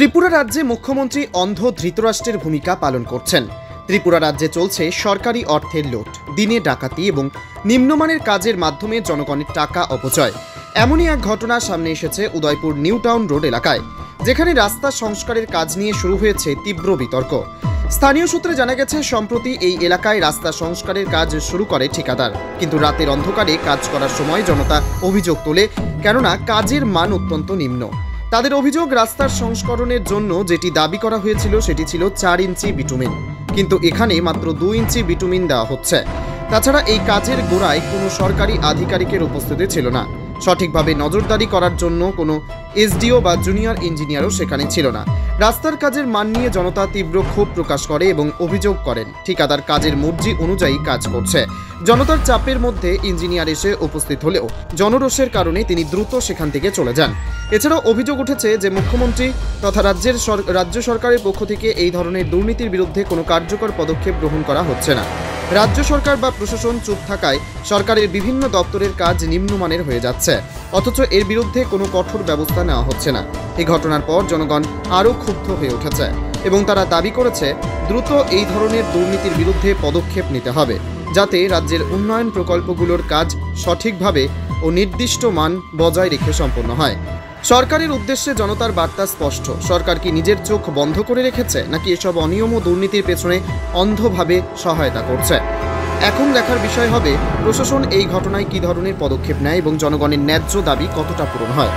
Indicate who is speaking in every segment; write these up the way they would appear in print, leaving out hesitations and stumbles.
Speaker 1: ত্রিপুরা রাজ্যে মুখ্যমন্ত্রী অন্ধ ধৃতরাষ্ট্রের ভূমিকা পালন করছেন। ত্রিপুরা রাজ্যে চলছে সরকারি অর্থের লুট, দিনে ডাকাতি এবং নিম্নমানের কাজের মাধ্যমে জনগণের টাকা অপচয়। এমনই এক ঘটনা সামনে এসেছে উদয়পুর নিউ টাউন রোড এলাকায়, যেখানে রাস্তা সংস্কারের কাজ নিয়ে শুরু হয়েছে তীব্র বিতর্ক। স্থানীয় সূত্রে জানা গেছে, সম্প্রতি এই এলাকায় রাস্তা সংস্কারের কাজ শুরু করে ঠিকাদার, কিন্তু রাতের অন্ধকারে কাজ করার সময় জনতা অভিযোগ তোলে, কেননা কাজের মান অত্যন্ত নিম্ন। তাদের অভিযোগ, রাস্তার সংস্করণের জন্য যেটি দাবি করা হয়েছিল সেটি ছিল 4 ইঞ্চি বিটুমিন, কিন্তু এখানে মাত্র 2 ইঞ্চি বিটুমিন দেওয়া হচ্ছে। তাছাড়া এই কাজের গোড়ায় কোনো সরকারি আধিকারিকের উপস্থিতি ছিল না। সঠিকভাবে নজরদারি করার জন্য কোনো এসডিও বা জুনিয়র ইঞ্জিনিয়ারও সেখানে ছিল না। রাস্তার কাজের মান নিয়ে জনতা তীব্র ক্ষোভ প্রকাশ করে এবং অভিযোগ করেন ঠিকাদার কাজের মর্জি অনুযায়ী কাজ করছে। জনতার চাপের মধ্যে ইঞ্জিনিয়ার এসে উপস্থিত হলেও জনরোষের কারণে তিনি দ্রুত সেখান থেকে চলে যান। এছাড়াও অভিযোগ উঠেছে যে মুখ্যমন্ত্রী তথা রাজ্য সরকারের পক্ষ থেকে এই ধরনের দুর্নীতির বিরুদ্ধে কোনো কার্যকর পদক্ষেপ গ্রহণ করা হচ্ছে না। রাজ্য সরকার বা প্রশাসন চুপ থাকায় সরকারের বিভিন্ন দপ্তরের কাজ নিম্নমানের হয়ে যাচ্ছে, অথচ এর বিরুদ্ধে কোনো কঠোর ব্যবস্থা নেওয়া হচ্ছে না। এই ঘটনার পর জনগণ আরও ক্ষুব্ধ হয়ে উঠেছে এবং তারা দাবি করেছে দ্রুত এই ধরনের দুর্নীতির বিরুদ্ধে পদক্ষেপ নিতে হবে, যাতে রাজ্যের উন্নয়ন প্রকল্পগুলোর কাজ সঠিকভাবে ও নির্দিষ্ট মান বজায় রেখে সম্পন্ন হয়। সরকারের উদ্দেশ্যে জনতার বার্তা স্পষ্ট। সরকার কি নিজের চোখ বন্ধ করে রেখেছে, নাকি এসব অনিয়ম ও দুর্নীতির পেছনে অন্ধভাবে সহায়তা করছে? এখন দেখার বিষয় হবে প্রশাসন এই ঘটনায় কী ধরনের পদক্ষেপ নেয় এবং জনগণের ন্যায্য দাবি কতটা পূরণ হয়।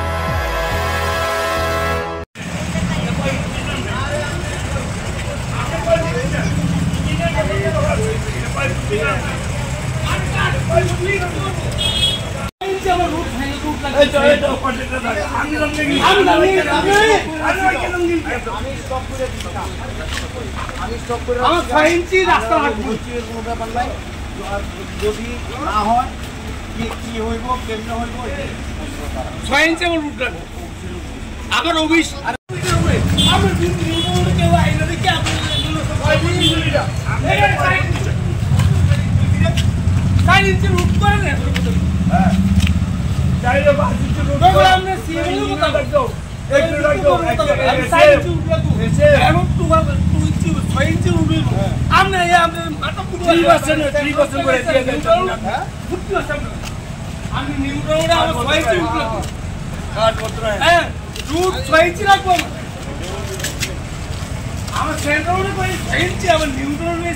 Speaker 2: যদি না হয় কি হইব, কেমনে হইব, 6 ইঞ্চি আমার রুট রাখবো। আমার অফিস রুট করে না, আমি নিউ টাউনে আমার 6 ইঞ্চি রুট রাখবো। হ্যাঁ, রুট 6 ইঞ্চি রাখবো। আমার সেন্টারে 6 ইঞ্চি, আমার নিউ টাউনে